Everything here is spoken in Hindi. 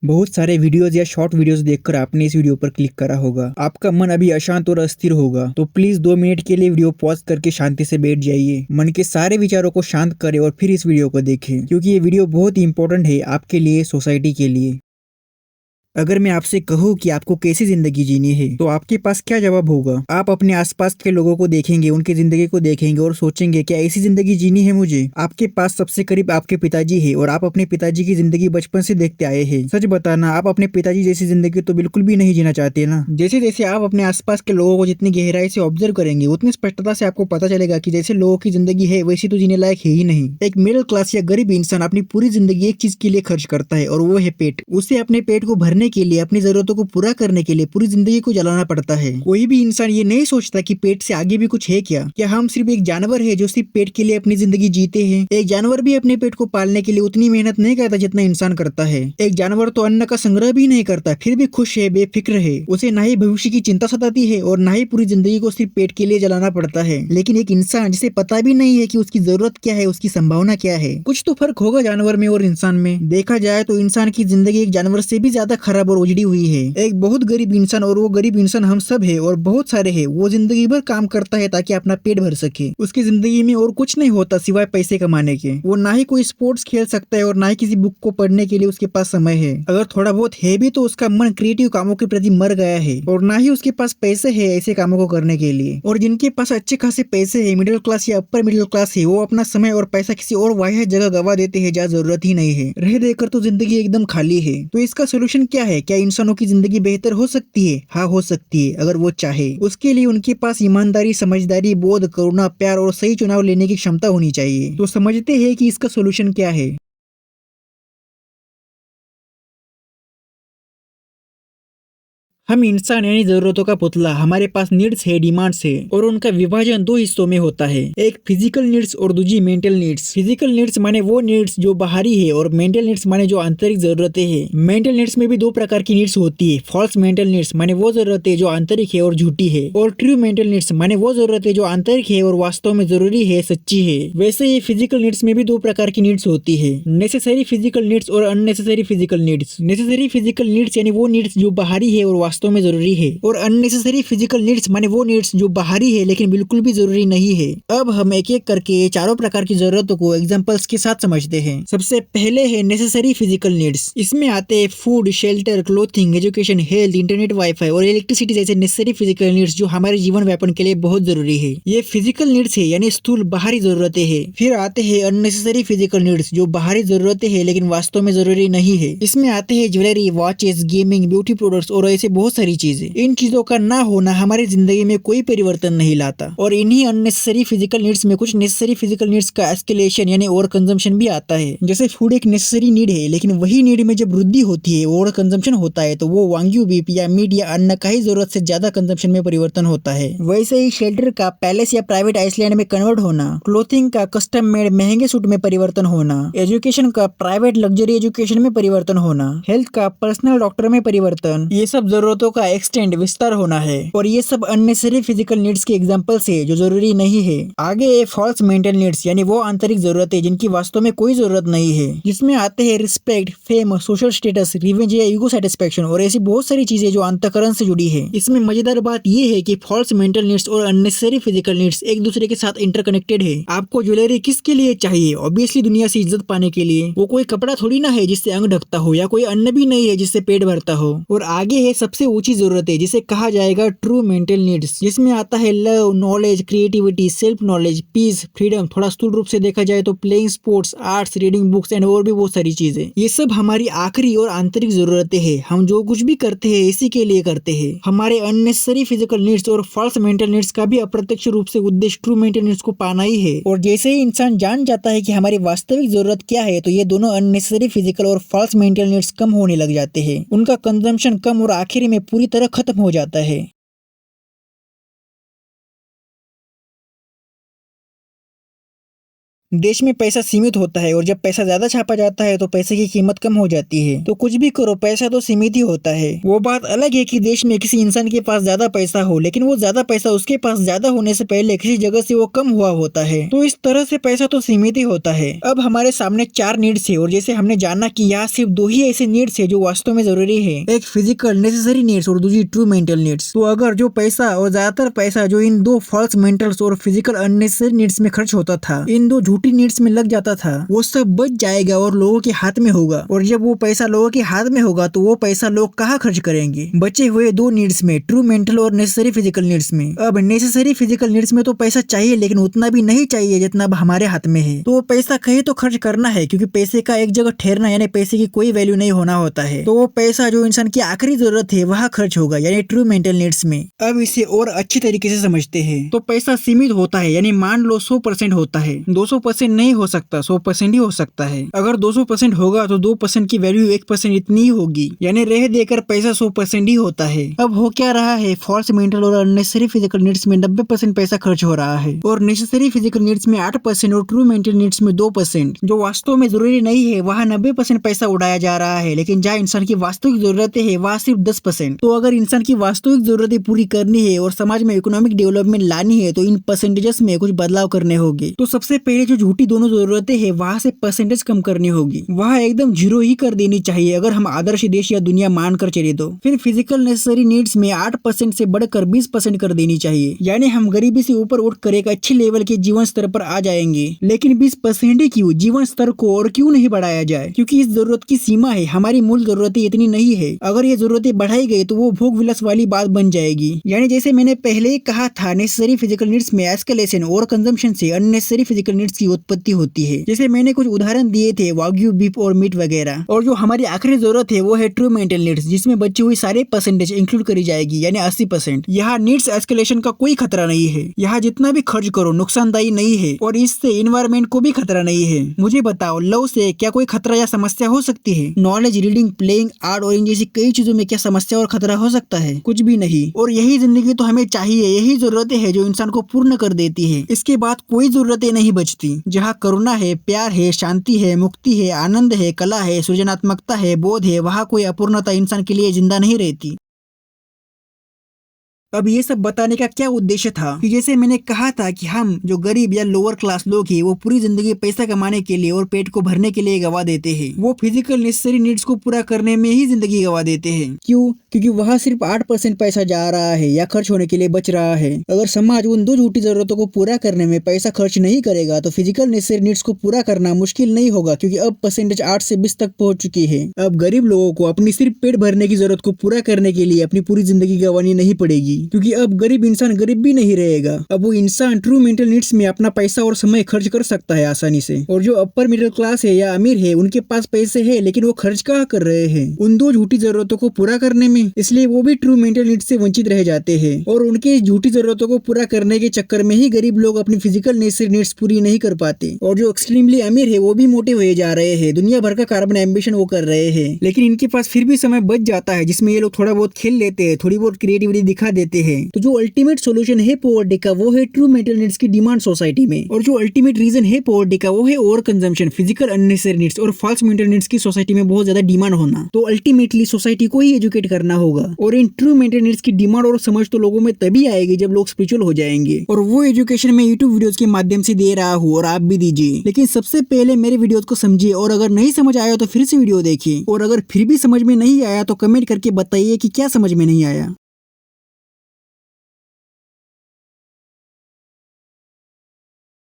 बहुत सारे वीडियोस या शॉर्ट वीडियोस देखकर आपने इस वीडियो पर क्लिक करा होगा। आपका मन अभी अशांत और अस्थिर होगा, तो प्लीज 2 मिनट के लिए वीडियो पॉज करके शांति से बैठ जाइए। मन के सारे विचारों को शांत करें और फिर इस वीडियो को देखें, क्योंकि ये वीडियो बहुत ही इंपॉर्टेंट है आपके लिए, सोसाइटी के लिए। अगर मैं आपसे कहूँ कि आपको कैसी जिंदगी जीनी है, तो आपके पास क्या जवाब होगा? आप अपने आसपास के लोगों को देखेंगे, उनकी जिंदगी को देखेंगे और सोचेंगे क्या ऐसी जिंदगी जीनी है मुझे? आपके पास सबसे करीब आपके पिताजी है और आप अपने पिताजी की जिंदगी बचपन से देखते आए हैं। सच बताना, आप अपने पिताजी जैसी जिंदगी तो बिल्कुल भी नहीं जीना चाहते ना। जैसे जैसे आप अपने आसपास के लोगों को जितनी गहराई से ऑब्जर्व करेंगे, उतनी स्पष्टता से आपको पता चलेगा कि जैसे लोगों की जिंदगी है वैसी तो जीने लायक है ही नहीं। एक मिडिल क्लास या गरीब इंसान अपनी पूरी जिंदगी एक चीज के लिए खर्च करता है और वो है पेट। उसे अपने पेट को भरने के लिए, अपनी जरूरतों को पूरा करने के लिए पूरी जिंदगी को जलाना पड़ता है। कोई भी इंसान ये नहीं सोचता कि पेट से आगे भी कुछ है क्या हम सिर्फ एक जानवर है जो सिर्फ पेट के लिए अपनी जिंदगी जीते हैं? एक जानवर भी अपने पेट को पालने के लिए उतनी मेहनत नहीं करता जितना इंसान करता है। एक जानवर तो अन्न का संग्रह भी नहीं करता, फिर भी खुश है, बेफिक्र है। उसे ना ही भविष्य की चिंता सताती है और ना ही पूरी जिंदगी को सिर्फ पेट के लिए जलाना पड़ता है। लेकिन एक इंसान जिसे पता भी नहीं है कि उसकी जरूरत क्या है, उसकी संभावना क्या है। कुछ तो फर्क होगा जानवर में और इंसान में। देखा जाए तो इंसान की जिंदगी एक जानवर से भी ज्यादा खराब और उजड़ी हुई है। एक बहुत गरीब इंसान, और वो गरीब इंसान हम सब है और बहुत सारे हैं, वो जिंदगी भर काम करता है ताकि अपना पेट भर सके। उसकी जिंदगी में और कुछ नहीं होता सिवाय पैसे कमाने के। वो ना ही कोई स्पोर्ट्स खेल सकता है और ना ही किसी बुक को पढ़ने के लिए उसके पास समय है। अगर थोड़ा बहुत है भी तो उसका मन क्रिएटिव कामों के प्रति मर गया है और ना ही उसके पास पैसे है ऐसे कामों को करने के लिए। और जिनके पास अच्छे खासे पैसे है, मिडिल क्लास या अपर मिडिल क्लास है, वो अपना समय और पैसा किसी और वाह्य जगह गवा देते हैं जहाँ जरूरत ही नहीं है। रह देकर तो जिंदगी एकदम खाली है। तो इसका सोल्यूशन क्या है? क्या इंसानों की जिंदगी बेहतर हो सकती है? हाँ, हो सकती है, अगर वो चाहे। उसके लिए उनके पास ईमानदारी, समझदारी, बोध, करुणा, प्यार और सही चुनाव लेने की क्षमता होनी चाहिए। तो समझते हैं कि इसका सोल्यूशन क्या है। हम इंसान यानी जरूरतों का पुतला। हमारे पास नीड्स है, डिमांड्स है और उनका विभाजन दो हिस्सों में होता है, एक फिजिकल नीड्स और दूसरी मेंटल नीड्स। फिजिकल नीड्स माने वो नीड्स जो बाहरी है और मेंटल नीड्स माने जो आंतरिक जरूरतें हैं। मेंटल नीड्स में भी दो प्रकार की नीड्स होती है। फॉल्स मेंटल नीड्स माने वो जरूरतें जो आंतरिक है और झूठी है, और ट्रू मेंटल नीड्स माने वो जरूरतें जो आंतरिक है और वास्तव में जरूरी है, सच्ची है। वैसे ही फिजिकल नीड्स में भी दो प्रकार की नीड्स होती है, नेसेसरी फिजिकल नीड्स और unnecessary physical needs. Necessary physical needs यानी वो नीड्स जो बाहरी है और वास्तव में जरूरी है, और अननेसेसरी फिजिकल नीड्स माने वो नीड्स जो बाहरी है लेकिन बिल्कुल भी जरूरी नहीं है। अब हम एक एक करके ये चारों प्रकार की जरूरतों को एग्जांपल्स के साथ समझते हैं। सबसे पहले है नेसेसरी फिजिकल नीड्स। इसमें आते हैं food, shelter, clothing, education, health, internet, wifi और इलेक्ट्रिसिटी जैसे नेसेसरी फिजिकल नीड्स जो हमारे जीवन व्यापन के लिए बहुत जरूरी है। ये फिजिकल नीड्स है यानी स्थूल बाहरी जरूरतें है। फिर आते हैं अननेसेसरी फिजिकल नीड्स जो बाहरी जरूरतें है लेकिन वास्तव में जरूरी नहीं है। इसमें आते हैं jewellery, watches, gaming, beauty products और ऐसे बहुत सारी चीजें। इन चीजों का ना होना हमारी जिंदगी में कोई परिवर्तन नहीं लाता। और इन्हीं अननेसेसरी फिजिकल नीड्स में कुछ नेसेसरी फिजिकल नीड्स का एस्केलेशन यानी ओवर कंजम्पशन भी आता है। जैसे फूड एक नेसेसरी नीड है, लेकिन वही नीड में जब वृद्धि होती है, ओवर कंजम्पशन होता है, तो वो वांग्यू बीफ या मीट या अन्न का ही जरूरत से ज्यादा कंजम्पशन में परिवर्तन होता है। वैसे ही शेल्टर का पैलेस या प्राइवेट आइसलैंड में कन्वर्ट होना, क्लोथिंग का कस्टम मेड महंगे सूट में परिवर्तन होना, एजुकेशन का प्राइवेट लग्जरी एजुकेशन में परिवर्तन होना, हेल्थ का पर्सनल डॉक्टर में परिवर्तन, ये सब जरूरतों का एक्सटेंड, विस्तार होना है। और ये सब अननेसेसरी फिजिकल नीड्स के एग्जांपल्स है जो जरूरी नहीं है। आगे ये फॉल्स मेंटल नीड्स यानी वो आंतरिक जरूरतें जिनकी वास्तव में कोई जरूरत नहीं है, जिसमें आते हैं respect, fame, social status, revenge या ईगो सेटिस्फेक्शन और ऐसी बहुत सारी चीजें जो अंतःकरण से जुड़ी है। इसमें मजेदार बात ये है कि फॉल्स मेंटल नीड्स और अननेसेसरी फिजिकल नीड्स एक दूसरे के साथ इंटरकनेक्टेड है। आपको ज्वेलरी किसके लिए चाहिए? ऑब्वियसली दुनिया से इज्जत पाने के लिए। वो कोई कपड़ा थोड़ी ना है जिससे अंग ढकता हो, या कोई अन्न भी नहीं है जिससे पेट भरता हो। और आगे है सबसे ऊंची जरूरत है जिसे कहा जाएगा ट्रू मेंटल नीड्स, जिसमें आता है love, knowledge, creativity, self knowledge, peace, freedom. थोड़ा स्थूल रूप से देखा जाए तो playing sports, arts, reading books and और भी बहुत सारी चीजें। ये सब हमारी आखिरी और आंतरिक जरूरतें हैं। हम जो कुछ भी करते हैं इसी के लिए करते हैं। हमारे अननेसेसरी फिजिकल नीड्स और फॉल्स मेंटल नीड्स का भी अप्रत्यक्ष रूप से उद्देश्य ट्रू मेंटल नीड्स को पाना ही है। और जैसे ही इंसान जान जाता है कि हमारी वास्तविक जरूरत क्या है, तो ये दोनों अननेसेसरी फिजिकल और फॉल्स मेंटल नीड्स कम होने लग जाते हैं। उनका कंजम्पशन कम और आखिर में पूरी तरह खत्म हो जाता है। देश में पैसा सीमित होता है और जब पैसा ज्यादा छापा जाता है तो पैसे की कीमत कम हो जाती है। तो कुछ भी करो, पैसा तो सीमित ही होता है। वो बात अलग है कि देश में किसी इंसान के पास ज्यादा पैसा हो, लेकिन वो ज्यादा पैसा उसके पास ज्यादा होने से पहले किसी जगह से वो कम हुआ होता है। तो इस तरह से पैसा तो सीमित ही होता है। अब हमारे सामने 4 नीड्स है और जैसे हमने जाना कि यहाँ सिर्फ 2 ही ऐसे नीड्स है जो वास्तव में जरूरी है, एक फिजिकल नेसेसरी नीड्स और दूसरी ट्रू मेंटल नीड्स। तो अगर जो पैसा और ज्यादातर पैसा जो इन 2 फॉल्स मेंटल्स और फिजिकल अननेसेसरी नीड्स में खर्च होता था, इन 2 झूठी नीड्स में लग जाता था, वो सब बच जाएगा और लोगों के हाथ में होगा। और जब वो पैसा लोगों के हाथ में होगा तो वो पैसा लोग कहाँ खर्च करेंगे? बचे हुए 2 नीड्स में, ट्रू मेंटल और नेसेसरी फिजिकल नीड्स में। अब नेसेसरी फिजिकल नीड्स में तो पैसा चाहिए, लेकिन उतना भी नहीं चाहिए जितना अब हमारे हाथ में है। तो वो पैसा कहीं तो खर्च करना है, क्योंकि पैसे का एक जगह ठहरना यानी पैसे की कोई वैल्यू नहीं होना होता है। तो वो पैसा जो इंसान की आखिरी जरूरत है वहाँ खर्च होगा, यानी ट्रू मेंटल नीड्स में। अब इसे और अच्छी तरीके से समझते हैं। तो पैसा सीमित होता है, यानी मान लो 100% होता है, 200% नहीं हो सकता, 100% ही हो सकता है। अगर 200% होगा तो 2% की वैल्यू 1% इतनी ही होगी, यानी रह देकर पैसा 100% ही होता है। अब हो क्या रहा है, फॉल्स मेंटल और अननेसेसरी फिजिकल नीड्स में 90% पैसा खर्च हो रहा है और नेसेसरी फिजिकल नीड्स में 8% और ट्रू मेंटल नीड्स में 2%। जो वास्तव में जरूरी नहीं है वहाँ 90% पैसा उड़ाया जा रहा है, लेकिन जहाँ इंसान की वास्तविक जरूरतें है वहाँ सिर्फ 10%। तो अगर इंसान की वास्तविक जरूरतें पूरी करनी है और समाज में इकोनॉमिक डेवलपमेंट लानी है तो इन परसेंटेजेस में कुछ बदलाव करने होंगे। तो सबसे पहले जो झूठी दोनों जरूरतें है वहाँ से परसेंटेज कम करनी होगी, वहाँ एकदम 0 ही कर देनी चाहिए अगर हम आदर्श देश या दुनिया मान कर चले। तो फिर फिजिकल नेसेसरी नीड्स में 8% से बढ़कर 20% कर देनी चाहिए, यानी हम गरीबी से ऊपर उठकर एक अच्छे लेवल के जीवन स्तर पर आ जाएंगे। लेकिन 20% ही क्यों, जीवन स्तर को और क्यों नहीं बढ़ाया जाए? क्योंकि इस जरूरत की सीमा है, हमारी मूल जरूरतें इतनी नहीं है। अगर ये जरूरतें बढ़ाई गई तो वो भोग विलास वाली बात बन जाएगी। यानी जैसे मैंने पहले ही कहा था, नेसेसरी फिजिकल नीड्स में एस्केलेशन और कंजम्पशन से अननेसेसरी फिजिकल नीड्स की उत्पत्ति होती है। जैसे मैंने कुछ उदाहरण दिए थे, वाग्यू बीफ और मीट वगैरह। और जो हमारी आखिरी जरूरत है वो है ट्रू मेंटल नीड्स, जिसमें बची हुई सारे परसेंटेज इंक्लूड करी जाएगी, यानी 80%। यहाँ नीड्स एस्केलेशन का कोई खतरा नहीं है, यहाँ जितना भी खर्च करो नुकसानदायी नहीं है और इससे इन्वायरमेंट को भी खतरा नहीं है। मुझे बताओ, लव से क्या कोई खतरा या समस्या हो सकती है? नॉलेज, रीडिंग, प्लेइंग, आर्ट और इन जैसी कई चीजों में क्या समस्या और खतरा हो सकता है? कुछ भी नहीं। और यही जिंदगी तो हमें चाहिए, यही जरूरतें हैं जो इंसान को पूर्ण कर देती है। इसके बाद कोई जरूरतें नहीं बचती। जहाँ करुणा है, प्यार है, शांति है, मुक्ति है, आनंद है, कला है, सृजनात्मकता है, बोध है, वहाँ कोई अपूर्णता इंसान के लिए जिंदा नहीं रहती। अब ये सब बताने का क्या उद्देश्य था कि जैसे मैंने कहा था कि हम जो गरीब या लोअर क्लास लोग हैं वो पूरी जिंदगी पैसा कमाने के लिए और पेट को भरने के लिए गवा देते हैं। वो फिजिकल नेसेसरी नीड्स को पूरा करने में ही जिंदगी गवा देते हैं। क्यों? क्योंकि वहाँ सिर्फ 8% पैसा जा रहा है या खर्च होने के लिए बच रहा है। अगर समाज उन 2 झूठी जरूरतों को पूरा करने में पैसा खर्च नहीं करेगा तो फिजिकल नेसेसरी नीड्स को पूरा करना मुश्किल नहीं होगा, क्योंकि अब परसेंटेज 8 से 20 तक पहुंच चुकी है। अब गरीब लोगों को अपनी सिर्फ पेट भरने की जरूरत को पूरा करने के लिए अपनी पूरी जिंदगी गंवानी नहीं पड़ेगी, क्योंकि अब गरीब इंसान गरीब भी नहीं रहेगा। अब वो इंसान ट्रू मेंटल नीड्स में अपना पैसा और समय खर्च कर सकता है आसानी से। और जो अपर मिडिल क्लास है या अमीर है उनके पास पैसे है लेकिन वो खर्च कहाँ कर रहे हैं? उन 2 झूठी जरूरतों को पूरा करने में। इसलिए वो भी ट्रू मेंटल नीड्स से वंचित रह जाते हैं और उनके झूठी जरूरतों को पूरा करने के चक्कर में ही गरीब लोग अपनी फिजिकल नेसेसरी नीड्स पूरी नहीं कर पाते। और जो एक्सट्रीमली अमीर है वो भी मोटे हुए जा रहे हैं, दुनिया भर का कार्बन एम्बिशन वो कर रहे हैं, लेकिन इनके पास फिर भी समय बच जाता है जिसमें ये लोग थोड़ा बहुत खेल लेते हैं, थोड़ी बहुत क्रिएटिविटी दिखा देते हैं। तो जो अल्टीमेट सॉल्यूशन है पॉवर्टी का वो है ट्रू मेंटल नीड्स की डिमांड सोसाइटी में। और जो अल्टीमेट रीजन है पॉवर्टी का वो है over consumption, physical unnecessary needs और फॉल्स मेंटल नीड्स की सोसाइटी में बहुत ज्यादा डिमांड होना। तो अल्टीमेटली सोसाइटी को ही एजुकेट करना होगा। और इन ट्रू मेंटल नीड्स की डिमांड और समझ तो लोगों में तभी आएगी जब लोग स्पिरिचुअल हो जाएंगे। और वो एजुकेशन मैं यूट्यूब वीडियोस के माध्यम से दे रहा हूँ और आप भी दीजिए। लेकिन सबसे पहले मेरे वीडियोस को समझिए और अगर नहीं समझ आया तो फिर से वीडियो देखिए। और अगर फिर भी समझ में नहीं आया तो कमेंट करके बताइए कि क्या समझ में नहीं आया।